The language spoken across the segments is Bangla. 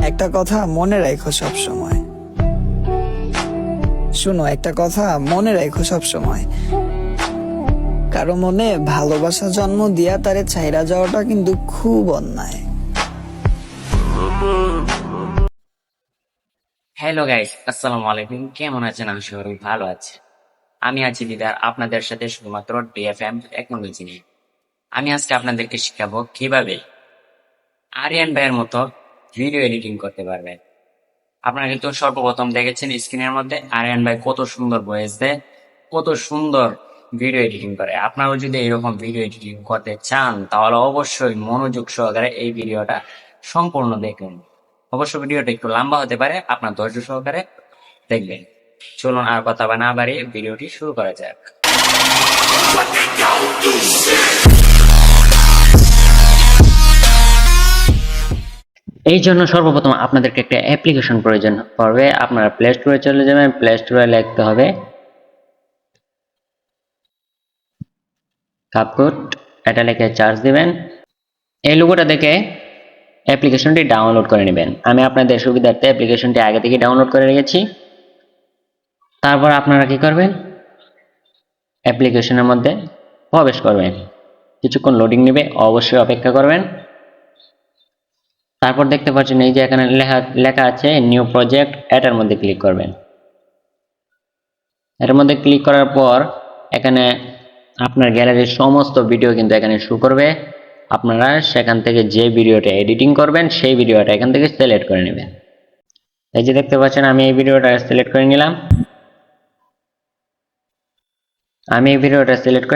একটা কথা মনে রাখো সব সময়। শুনো, একটা কথা মনে রাখো সব সময়, কারো মনে ভালোবাসা জন্ম দিয়া তারে ছাইরা যাওয়াটা কিন্তু খুব অন্যায়। হ্যালো গাইস, আসসালামু আলাইকুম। কেমন আছেন? আমি সবাই ভালো আছি। আমি আছি দিদার আপনাদের সাথে শুধুমাত্র ডিএফএম টেকনোলজি নিয়ে। আমি আজকে আপনাদেরকে শিখাবো কিভাবে আরিয়ান ভাইয়ের মতো ভিডিও এডিটিং করতে পারবেন। আপনারা কিন্তু সর্বপ্রথম দেখেছেন স্ক্রিনের মধ্যে আরিয়ান ভাই কত সুন্দর ভয়েস দেয়, কত সুন্দর ভিডিও এডিটিং করে। আপনারাও যদি এরকম ভিডিও এডিটিং করতে চান তাহলে অবশ্যই মনোযোগ সহকারে এই ভিডিওটা সম্পূর্ণ দেখুন। অবশ্য ভিডিওটা একটু লম্বা হতে পারে, আপনার ধৈর্য সহকারে দেখবেন। চলুন আর কথা না বাড়িয়ে ভিডিওটি শুরু করা যাক। এই জন্য সর্বপ্রথম আপনাদেরকে একটা অ্যাপ্লিকেশন প্রয়োজন পড়বে। আপনারা প্লে স্টোরে চলে যাবেন, প্লে স্টোরে লিখতে হবে কাপকট, এটা লিখে চার্জ দিবেন। এই লোগোটা দেখে অ্যাপ্লিকেশনটি ডাউনলোড করে নেবেন। আমি আপনাদের সুবিধার্থে অ্যাপ্লিকেশনটি আগে থেকে ডাউনলোড করে রেখেছি। তারপর আপনারা কি করবেন, অ্যাপ্লিকেশনের মধ্যে প্রবেশ করবেন। কিছুক্ষণ লোডিং নেবে, অবশ্যই অপেক্ষা করবেন। তারপর দেখতে পাচ্ছেন এই যে এখানে লেখা আছে নিউ প্রজেক্ট, এটার মধ্যে ক্লিক করবেন। এটার মধ্যে ক্লিক করার পর এখানে আপনার গ্যালারির সমস্ত ভিডিও কিন্তু এখানে শো করবে। আপনারা সেখান থেকে যে ভিডিওটা এডিটিং করবেন সেই ভিডিওটা এখান থেকে সিলেক্ট করে নেবেন। এই যে দেখতে পাচ্ছেন আমি এই ভিডিওটা সিলেক্ট করে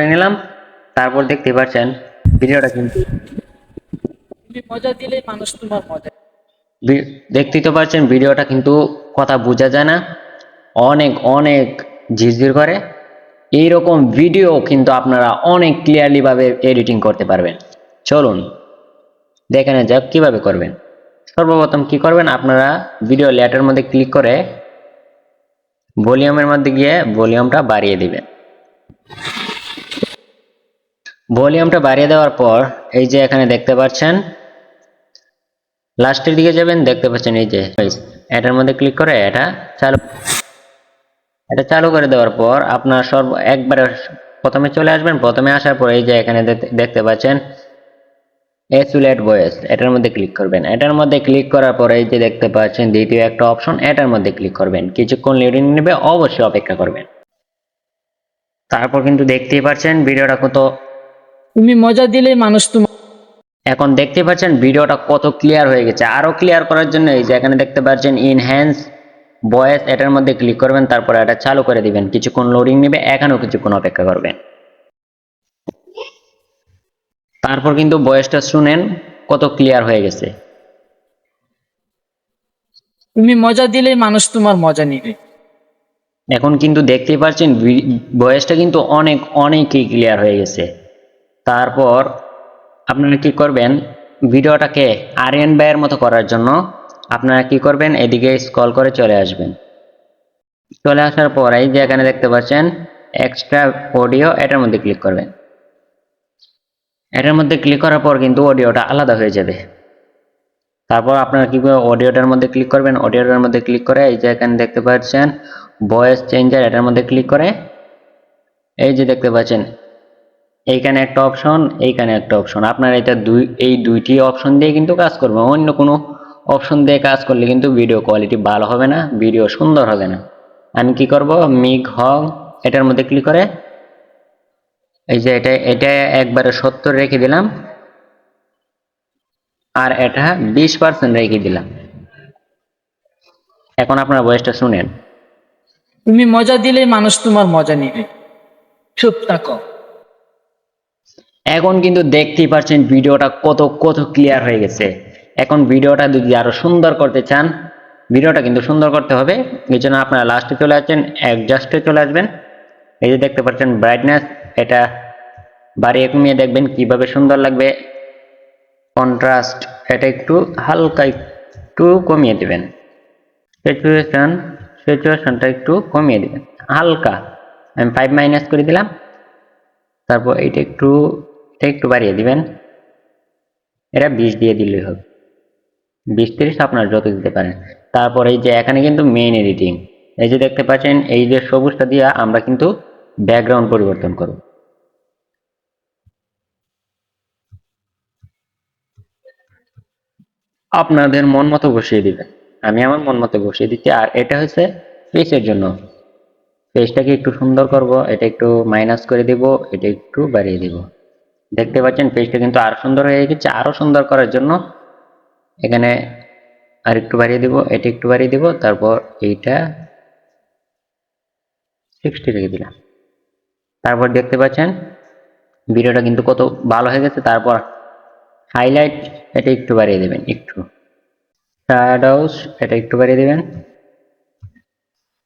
নিলাম। তারপর দেখতে পাচ্ছেন ভিডিওটা কিন্তু তুমি মজা দিলে মানুষ তোমার মজা। দেখতেই তো পাচ্ছেন ভিডিওটা কিন্তু কথা বোঝা যায় না, অনেক অনেক ঝিরঝির করে। এইরকম ভিডিও কিন্তু আপনারা অনেক ক্লিয়ারলি ভাবে এডিটিং করতে পারবেন। চলুন দেখে নেওয়া যাক কিভাবে করবেন। সর্বপ্রথম কি করবেন, আপনারা ভিডিও লেয়ারের মধ্যে ক্লিক করে ভলিউমের মধ্যে গিয়ে ভলিউমটা বাড়িয়ে দিবেন। ভলিউমটা বাড়িয়ে দেওয়ার পর এই যে এখানে দেখতে পাচ্ছেন লাস্টের দিকে যাবেন, দেখতে পাচ্ছেন এই যে এটার মধ্যে ক্লিক করে এটা চালু করে দেওয়ার পর আপনার একবারে প্রথমে চলে আসবেন। প্রথমে আসার পর এই যে এখানে দেখতে পাচ্ছেন এসুলেট ভয়েস, এটার মধ্যে ক্লিক করবেন। এটার মধ্যে ক্লিক করার পর এই যে দেখতে পাচ্ছেন দ্বিতীয় একটা অপশন, এটার মধ্যে ক্লিক করবেন। কিছুক্ষণ লোডিং নেবে, অবশ্যই অপেক্ষা করবেন। তারপর কিন্তু দেখতেই পাচ্ছেন ভিডিওটা কত, তুমি মজা দিলে মানুষ তোমার। এখন দেখতে পাচ্ছেন ভিডিওটা কত ক্লিয়ার হয়ে গেছে। আরো ক্লিয়ার করার জন্য এই যে এখানে দেখতে পাচ্ছেন ইনহ্যান্স ভয়েস, এটার মধ্যে ক্লিক করবেন। তারপর এটা চালু করে দিবেন। কিছুক্ষণ লোডিং নেবে, এখানেও কিছুক্ষণ অপেক্ষা করবেন। তারপর কিন্তু ভয়েসটা শুনেন কত ক্লিয়ার হয়ে গেছে। তুমি মজা দিলে মানুষ তোমার মজা নিবে। এখন কিন্তু দেখতেই পাচ্ছেন ভয়েসটা কিন্তু অনেকই ক্লিয়ার হয়ে গেছে। তারপর আপনারা কি করবেন, ভিডিওটাকে আরিয়ান ভাইয়ের মতো করার জন্য আপনারা কি করবেন, এদিকে স্ক্রল করে চলে আসবেন। চলে আসার পর এই যে এখানে দেখতে পাচ্ছেন এক্সট্রা অডিও, এটার মধ্যে ক্লিক করবেন। এটার মধ্যে ক্লিক করার পর কিন্তু অডিওটা আলাদা হয়ে যাবে। তারপর আপনারা কি করবেন, অডিওটার মধ্যে ক্লিক করবেন। অডিওটার মধ্যে ক্লিক করে এই যে এখানে দেখতে পাচ্ছেন ভয়েস চেঞ্জার, এটার মধ্যে ক্লিক করে এই যে দেখতে পাচ্ছেন এইখানে একটা অপশন, এইখানে একটা অপশন। আপনারা এই দুইটি অপশন দিয়ে কিন্তু কাজ করবেন। অন্য কোনো অপশন দিয়ে কাজ করলে কিন্তু ভিডিও কোয়ালিটি ভালো হবে না, ভিডিও সুন্দর হবে না। আমি কি করব, মিগ হং, এটার মধ্যে ক্লিক করে এই যে এটা একবারে 70 রেখে দিলাম, আর এটা 20% রেখে দিলাম। এখন আপনারা ভয়েসটা শুনেন। তুমি মজা দিলে মানুষ তোমার মজা নিবে। চুপ থাকো। এখন কিন্তু দেখতেই পাচ্ছেন ভিডিওটা কত ক্লিয়ার হয়ে গেছে। এখন ভিডিওটা যদি আরো সুন্দর করতে চান, ভিডিওটা কিন্তু সুন্দর করতে হবে। এই জন্য আপনারা লাস্টে চলে আসছেন, অ্যাডজাস্টে চলে আসবেন। এই যে দেখতে পাচ্ছেন ব্রাইটনেস, এটা বাড়িয়ে কমিয়ে দেখবেন কিভাবে সুন্দর লাগবে। কন্ট্রাস্ট, এটা একটু হালকা একটু কমিয়ে দিবেন। স্যাচুরেশনটা একটু কমিয়ে দিবেন হালকা, আমি 5 মাইনাস করে দিলাম। তারপর এটা একটু বাড়িয়ে দিবেন, এটা 20 দিয়ে দিলেই হবে। 20-30 আপনার যত দিতে পারেন। তারপর এই যে এখানে কিন্তু মেইন এডিটিং, এই যে দেখতে পাচ্ছেন এই যে সবুজটা দিয়ে আমরা কিন্তু ব্যাকগ্রাউন্ড পরিবর্তন করব। আপনাদের মন মতো বসিয়ে দিবেন, আমি আমার মন মতো বসিয়ে দিচ্ছি। আর এটা হচ্ছে ফেসের জন্য, ফেসটাকে একটু সুন্দর করব, এটা একটু মাইনাস করে দিব, এটা একটু বাড়িয়ে দিব। দেখতে পাচ্ছেন ফেসটা কিন্তু আরো সুন্দর হয়ে গেছে। আরো সুন্দর করার জন্য এখানে আর একটু বাড়িয়ে দিব, এটা একটু বাড়িয়ে দিব, তারপর এইটা 60 রেখে দিলাম। তারপর দেখতে পাচ্ছেন ভিডিওটা কিন্তু কত ভালো হয়ে গেছে। তারপর হাইলাইট এটা একটু বাড়িয়ে দেবেন, একটু শ্যাডোজ এটা একটু বাড়িয়ে দেবেন,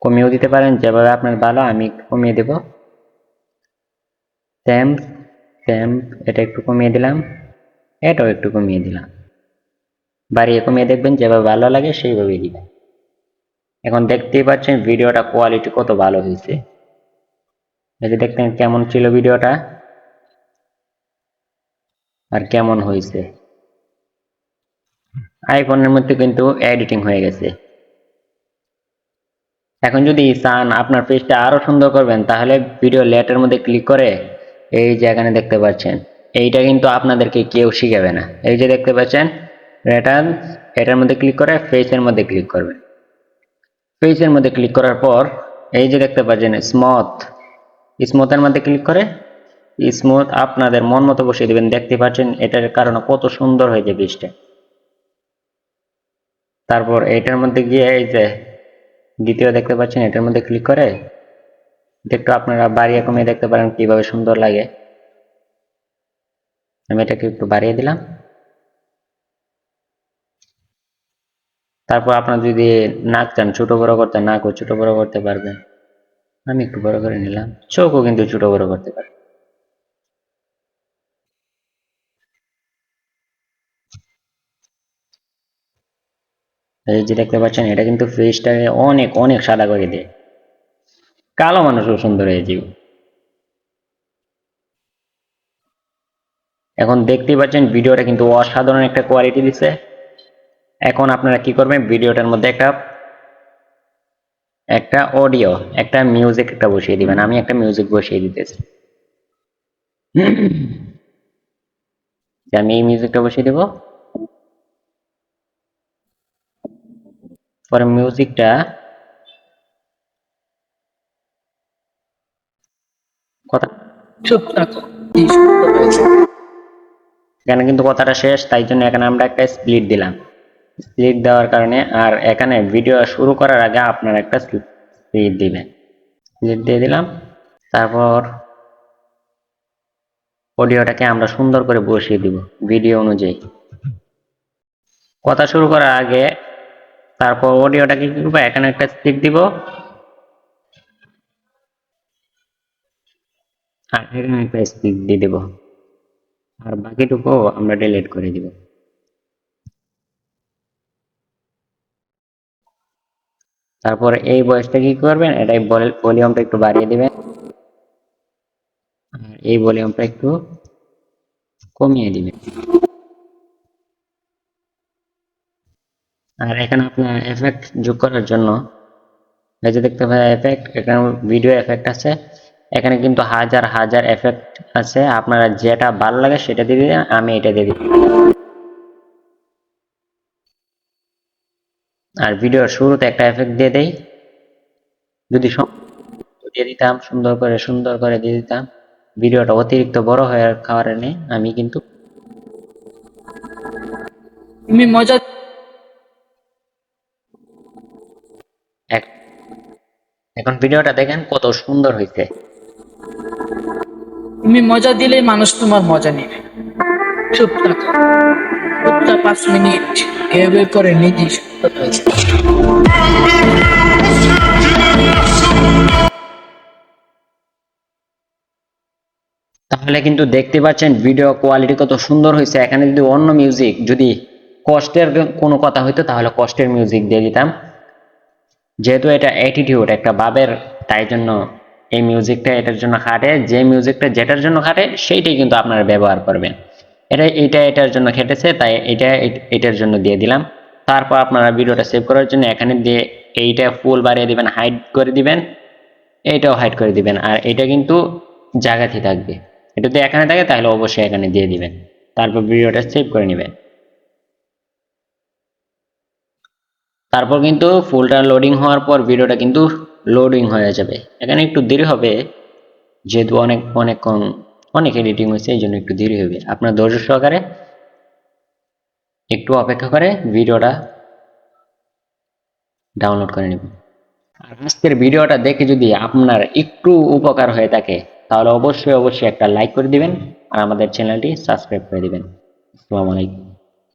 কমিয়েও দিতে পারেন যেভাবে আপনার ভালো, আমি একটু কমিয়ে দেব। স্যাম্প স্যাম্প এটা একটু কমিয়ে দিলাম, এটাও একটু কমিয়ে দিলাম। বাড়িয়ে কমিয়ে দেখবেন যেভাবে ভালো লাগে সেইভাবেই দিবেন। এখন দেখতেই পাচ্ছেন ভিডিওটা কোয়ালিটি কত ভালো হয়েছে। এই যে দেখতেন কেমন ছিল ভিডিওটা আর কেমন হয়েছে। আইফোনের মধ্যে কিন্তু এডিটিং হয়ে গেছে। এখন যদি চান আপনার পেজটা আরো সুন্দর করবেন, তাহলে ভিডিও লেটের মধ্যে ক্লিক করে এই যে এখানে দেখতে পাচ্ছেন, এইটা কিন্তু আপনাদেরকে কেউ শিখাবে না। এই যে দেখতে পাচ্ছেন রেটার্ন, এটার মধ্যে ক্লিক করে ফেসের মধ্যে ক্লিক করবেন। ফেসের মধ্যে ক্লিক করার পর এই যে দেখতে পাচ্ছেন স্মুথের মধ্যে ক্লিক করে স্মুথ আপনাদের মন মতো বসিয়ে দিবেন। দেখতে পাচ্ছেন এটার কারণে কত সুন্দর হয়েছে পেজটা। তারপর এটার মধ্যে গিয়ে এই যে দ্বিতীয় দেখতে পাচ্ছেন, এটার মধ্যে ক্লিক করে একটু আপনারা বাড়িয়ে কমিয়ে দেখতে পারেন কিভাবে সুন্দর লাগে। আমি এটাকে একটু বাড়িয়ে দিলাম। তারপর আপনার যদি নাক চান ছোট বড় করতে, নাকও ছোট বড় করতে পারবেন। আমি একটু বড় করে নিলাম। চোখও কিন্তু ছোট বড় করতে পারবেন। এই যে দেখতে পাচ্ছেন এটা কিন্তু ফেসটাকে অনেক অনেক সাদা করে দেয়, কালো মানুষও সুন্দর হয়ে যাবে। এখন দেখতেই পাচ্ছেন ভিডিওটা কিন্তু অসাধারণ একটা কোয়ালিটি দিচ্ছে। এখন আপনারা কি করবেন, ভিডিওটার মধ্যে একটা একটা অডিও একটা মিউজিক একটা বসিয়ে দিবেন। আমি একটা মিউজিক বসিয়ে দিতেছি। আমি এই মিউজিকটা বসিয়ে দেব। পরে মিউজিকটা কথা, চুপ থাকো, কি সুন্দর হয়েছে। এখানে কিন্তু কথাটা শেষ, তাই জন্য এখানে আমরা একটা স্প্লিট দিলাম। স্প্লিট দেওয়ার কারণে আর এখানে ভিডিও শুরু করার আগে আপনারা একটা স্প্লিট দিবেন। স্প্লিট দিয়ে দিলাম। তারপর অডিওটাকে আমরা সুন্দর করে বসিয়ে দিব ভিডিও অনুযায়ী। কথা শুরু করার আগে তারপর অডিওটাকে কি করবো, এখানে একটা স্প্লিট দিব আর এখানে একটা স্প্লিট দিয়ে দেব, আর বাকিটুকু আমরা ডিলিট করে দিব। তারপর এই ভয়েসটা কি করবেন, এটাই ভলিউমটা একটু বাড়িয়ে দিবেন আর এই ভলিউমটা একটু কমিয়ে দিবেন। আর এখানে আপনার এফেক্ট যোগ করার জন্য এই যে দেখতে পাবেন এফেক্ট, এখানে ভিডিও এফেক্ট আছে। এখানে কিন্তু হাজার হাজার এফেক্ট আছে, আপনারা যেটা ভালো লাগে সেটা দিয়ে দিবেন। আমি এটা দিয়ে দিই। আর ভিডিওর শুরুতে একটা এফেক্ট দিয়ে দেই, যদি দিয়ে দিতাম সুন্দর করে দিয়ে দিতাম। ভিডিওটা অতিরিক্ত বড় হয়ে কারণে আমি কিন্তু তুমি মজা এখন ভিডিওটা দেখেন কত সুন্দর হয়েছে। তুমি মজা দিলে মানুষ তোমার মজা নেবে। চুপ থাকো, প্রত্যেক 5 মিনিট এভাবে করে নিজেই সুন্দর হয়েছে। তাহলে কিন্তু দেখতে পাচ্ছেন ভিডিও কোয়ালিটি কত সুন্দর হয়েছে। এখানে যদি অন্য মিউজিক, যদি কষ্টের কোনো কথা হইতো তাহলে কষ্টের মিউজিক দিয়ে দিতাম। যেহেতু এটা অ্যাটিটিউড একটা ভাবের, তাই জন্য এই মিউজিকটা এটার জন্য খাটে। যে মিউজিকটা যেটার জন্য খাটে সেইটাই কিন্তু আপনারা ব্যবহার করবেন। এটা এটার জন্য খেটেছে, তাই এটা এটার জন্য দিয়ে দিলাম। তারপর আপনারা ভিডিওটা সেভ করার জন্য এখানে দিয়ে এইটা ফুল বাড়িয়ে দিবেন, হাইড করে দিবেন, এইটাও হাইড করে দিবেন। আর এটা কিন্তু জায়গাতেই থাকবে, এটা যদি এখানে থাকে তাহলে অবশ্যই এখানে দিয়ে দিবেন, তারপর ভিডিওটা সেভ করে নেবেন। তারপর কিন্তু ফুলটা লোডিং হওয়ার পর ভিডিওটা কিন্তু লোডিং হয়ে যাবে। এখানে একটু দেরি হবে, যেহেতু অনেক এডিটিং হয়েছে, এই জন্য একটু দেরি হবে। আপনার ধৈর্য সহকারে একটু অপেক্ষা করে ভিডিওটা ডাউনলোড করে নেবেন। আর আজকের ভিডিওটা দেখে যদি আপনার একটু উপকার হয়ে থাকে তাহলে অবশ্যই একটা লাইক করে দিবেন আর আমাদের চ্যানেলটি সাবস্ক্রাইব করে দিবেন। আসসালামু আলাইকুম।